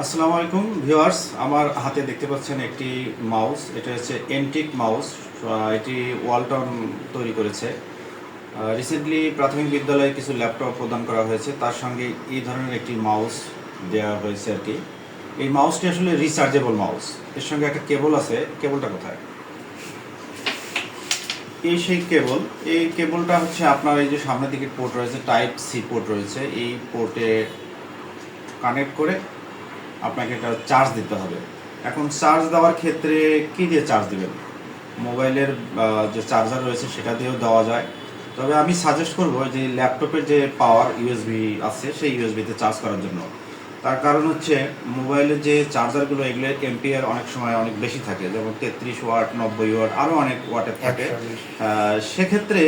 আসসালামু আলাইকুম ভিউয়ার্স, আমার হাতে দেখতে পাচ্ছেন একটি মাউস। এটা হচ্ছে এন্টিক মাউস। এটি ওয়ালটন তৈরি করেছে। রিসেন্টলি প্রাথমিক বিদ্যালয়ে কিছু ল্যাপটপ প্রদান করা হয়েছে, তার সঙ্গে এই ধরনের একটি মাউস দেওয়া হয়েছে আর কি। এই মাউসটি আসলে রিচার্জেবল মাউস। এর সঙ্গে একটা কেবল আছে। কেবলটা কোথায়? এই সেই কেবল। এই কেবলটা হচ্ছে আপনার এই যে সামনের দিকে পোর্ট রয়েছে, টাইপ সি পোর্ট রয়েছে, এই পোর্টে কানেক্ট করে আপনাকে এটা চার্জ দিতে হবে। এখন চার্জ দেওয়ার ক্ষেত্রে কী দিয়ে চার্জ দেবেন? মোবাইলের যে চার্জার রয়েছে সেটা দিয়েও দেওয়া যায়, তবে আমি সাজেস্ট করব যে ল্যাপটপের যে পাওয়ার ইউএসবি আছে সেই ইউএসবিতে চার্জ করার জন্য। তার কারণ হচ্ছে মোবাইলের যে চার্জারগুলো এগুলোর এম্পিয়ার অনেক সময় অনেক বেশি থাকে, যেমন 33 ওয়াট, 90 ওয়াট, আরও অনেক ওয়াটের থাকে। সেক্ষেত্রে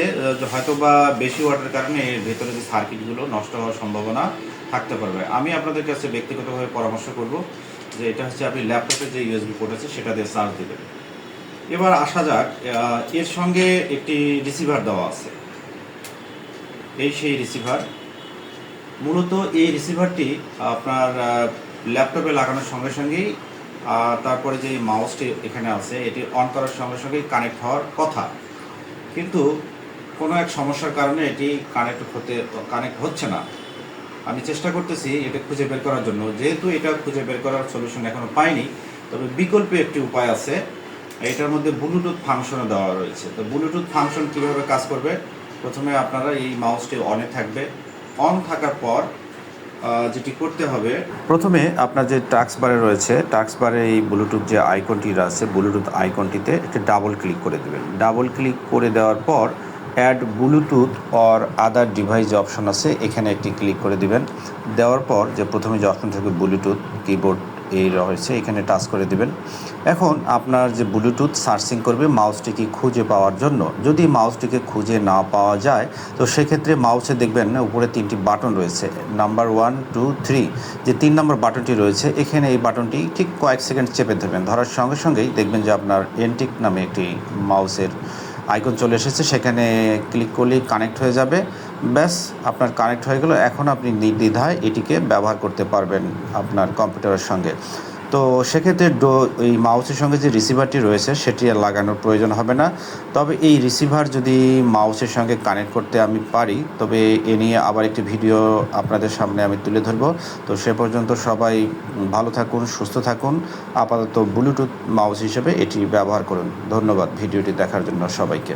হয়তো বা বেশি ওয়াটের কারণে এর ভেতরে যে সার্কিটগুলো নষ্ট হওয়ার সম্ভাবনা থাকতে পারবে। আমি আপনাদের কাছে ব্যক্তিগতভাবে পরামর্শ করব যে এটা হচ্ছে আপনি ল্যাপটপের যে ইউএসবি পোর্ট আছে সেটা দিয়ে চার্জ দেবেন। এবার আসা যাক, এর সঙ্গে একটি রিসিভার দেওয়া আছে। এই সেই রিসিভার। মূলত এই রিসিভারটি আপনার ল্যাপটপে লাগানোর সঙ্গে সঙ্গেই তারপরে যে মাউসটি এখানে আছে এটি অন করার সঙ্গে সঙ্গেই কানেক্ট হওয়ার কথা, কিন্তু কোনো এক সমস্যার কারণে এটি কানেক্ট হচ্ছে না। আমি চেষ্টা করতেছি এটা খুঁজে বের করার জন্য। যেহেতু এটা খুঁজে বের করার সলিউশন এখনও পাইনি, তবে বিকল্প একটি উপায় আছে। এটার মধ্যে ব্লুটুথ ফাংশনও দেওয়া রয়েছে। তো ব্লুটুথ ফাংশন কীভাবে কাজ করবে? প্রথমে আপনারা এই মাউসটি অনে থাকবে। অন থাকার পর যেটি করতে হবে, প্রথমে আপনার যে টাস্ক বারে রয়েছে, টাস্ক বারে এই ব্লুটুথ যে আইকনটি আছে, ব্লুটুথ আইকনটিতে একটি ডাবল ক্লিক করে দেবেন। ডাবল ক্লিক করে দেওয়ার পর add Bluetooth or other device যে অপশন আছে এখানে একটি ক্লিক করে দিবেন। দেওয়ার পর যে প্রথমে যে অপশন থাকবে ব্লুটুথ কিবোর্ড এই রয়েছে, এখানে টাচ করে দিবেন। এখন আপনার যে ব্লুটুথ সার্চিং করবে মাউসটিকে খুঁজে পাওয়ার জন্য। যদি মাউসটিকে খুঁজে না পাওয়া যায় তো সেক্ষেত্রে মাউসে দেখবেন উপরে 3টি বাটন রয়েছে, নাম্বার 1, 2, 3, যে 3 নম্বর বাটনটি রয়েছে এখানে এই বাটনটি ঠিক কয়েক সেকেন্ড চেপে ধরবেন। ধরার সঙ্গে সঙ্গেই দেখবেন যে আপনার এন্টিক নামে একটি মাউসের আইকন চলে এসেছে, সেখানে ক্লিক করলেই কানেক্ট হয়ে যাবে। ব্যাস, আপনার কানেক্ট হয়ে গেল। এখন আপনি নির্দ্বিধায় এটিকে ব্যবহার করতে পারবেন আপনার কম্পিউটারের সঙ্গে। তো সেক্ষেত্রে এই মাউসের সঙ্গে যে রিসিভারটি রয়েছে সেটি আর লাগানোর প্রয়োজন হবে না। তবে এই রিসিভার যদি মাউসের সঙ্গে কানেক্ট করতে আমি পারি, তবে এ নিয়ে আবার একটি ভিডিও আপনাদের সামনে আমি তুলে ধরব। তো সে পর্যন্ত সবাই ভালো থাকুন, সুস্থ থাকুন। আপাতত ব্লুটুথ মাউস হিসেবে এটি ব্যবহার করুন। ধন্যবাদ ভিডিওটি দেখার জন্য সবাইকে।